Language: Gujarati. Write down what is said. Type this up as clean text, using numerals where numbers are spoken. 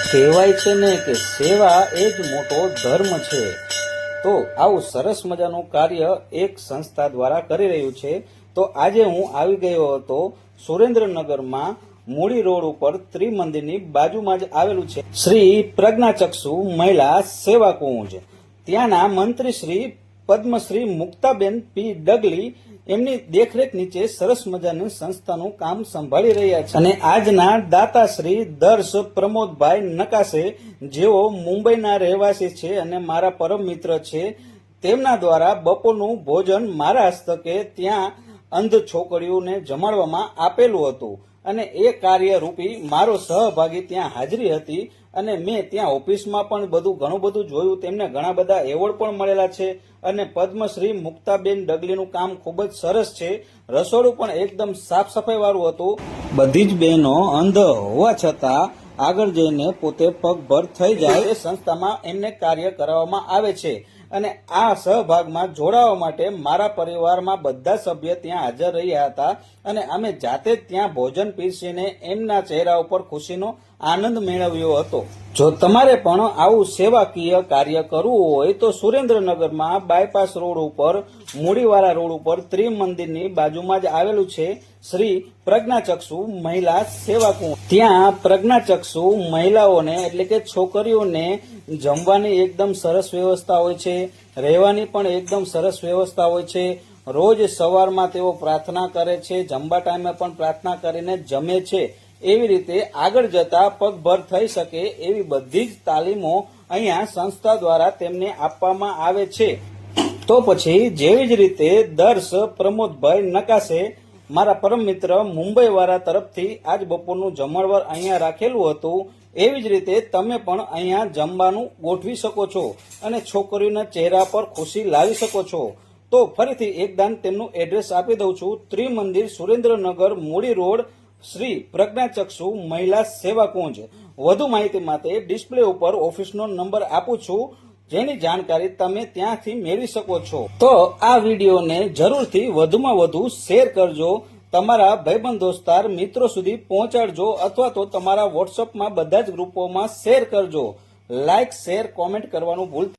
કહેવાય છે ને કે સેવા એ જ મોટો ધર્મ છે। તો આવું સરસ મજાનું કાર્ય એક સંસ્થા દ્વારા કરી રહ્યું છે। તો આજે હું આવી ગયો હતો સુરેન્દ્રનગરમાં મૂળી રોડ ઉપર ત્રિમંદિરની બાજુમાં જ આવેલું છે શ્રી પ્રજ્ઞાચક્ષુ મહિલા સેવા કુંજ। ત્યાંના મંત્રી શ્રી પદ્મશ્રી મુક્તાબેન પી ડગલી એમની દેખરેખ નીચે સરસ મજાની સંસ્થાનું કામ સંભાળી રહ્યા છે અને આજના દાતાશ્રી દર્શ પ્રમોદભાઈ નકાશે જેઓ મુંબઈના રહેવાસી છે અને મારા પરમ મિત્ર છે, તેમના દ્વારા બપોરનું ભોજન મારા હસ્તકે ત્યાં અંધ છોકરીઓને જમાડવામાં આપેલું હતું અને એ કાર્યરૂપી મારો સહભાગી ત્યાં હાજરી હતી અને મેં ત્યાં ઓફિસમાં પણ ઘણું બધું જોયું। તેમને ઘણા બધા એવોર્ડ પણ મળેલા છે અને પદ્મશ્રી મુક્તાબેન ડગલીનું કામ ખૂબ જ સરસ છે। રસોડું પણ એકદમ સાફ સફાઈ વાળું હતું। બધી જ બહેનો અંધ હોવા છતાં આગળ જઈને પોતે પગભર થઈ જાય એ સંસ્થામાં એમને કાર્ય કરાવવામાં આવે છે અને આ સહભાગમાં જોડાવા માટે મારા પરિવારમાં બધા સભ્ય ત્યાં હાજર રહ્યા હતા અને અમે જાતે જ ત્યાં ભોજન પીરસીને એમના ચહેરા ઉપર ખુશીનો આનંદ મેળવ્યો હતો। જો તમારે પણ આવું સેવાકીય કાર્ય કરવું હોય તો સુરેન્દ્રનગરમાં બાયપાસ રોડ ઉપર મૂળીવાળા રોડ ઉપર ત્રિમંદિરની બાજુમાં જ આવેલું છે શ્રી પ્રજ્ઞાચક્ષુ મહિલા સેવા કુંજ। ત્યાં પ્રજ્ઞાચક્ષુ મહિલાઓને એટલે કે છોકરીઓને જમવાની એકદમ સરસ વ્યવસ્થા હોય છે, રહેવાની પણ એકદમ સરસ વ્યવસ્થા હોય છે। રોજ સવારમાં તેઓ પ્રાર્થના કરે છે, જમવા ટાઈમે પણ પ્રાર્થના કરીને જમે છે। એવી રીતે આગળ જતા પગભર થઈ શકે એવી બધી જ તાલીમો અહીંયા સંસ્થા દ્વારા તેમને આપવામાં આવે છે। તો પછી જેવી જ રીતે દર્શ પ્રમોદભાઈ નકાશે મારા પરમ મિત્ર મુંબઈ વાળા તરફથી આજ બપોરનું જમણવાર અહીંયા રાખેલું હતું, એવી જ રીતે તમે પણ અહીંયા જમવાનું ગોઠવી શકો છો અને છોકરીઓના ચહેરા પર ખુશી લાવી શકો છો। તો ફરીથી એકદાન તેમનું એડ્રેસ આપી દઉં છું, ત્રિમંદિર સુરેન્દ્રનગર મૂળી રોડ શ્રી પ્રજ્ઞાચક્ષુ મહિલા સેવા કુંજ। વધુ માહિતી માટે ડિસ્પ્લે ઉપર ઓફિસનો નંબર આપું છું, જેની જાણકારી તમે ત્યાંથી મેળવી શકો છો। તો આ વિડીયોને જરૂરથી વધુમાં વધુ શેર કરજો, તમારા ભાઈબંધ દોસ્તાર મિત્રો સુધી પહોંચાડજો અથવા તો તમારા વોટ્સઅપમાં બધા જ ગ્રુપોમાં શેર કરજો। લાઇક શેર કોમેન્ટ કરવાનું ભૂલતા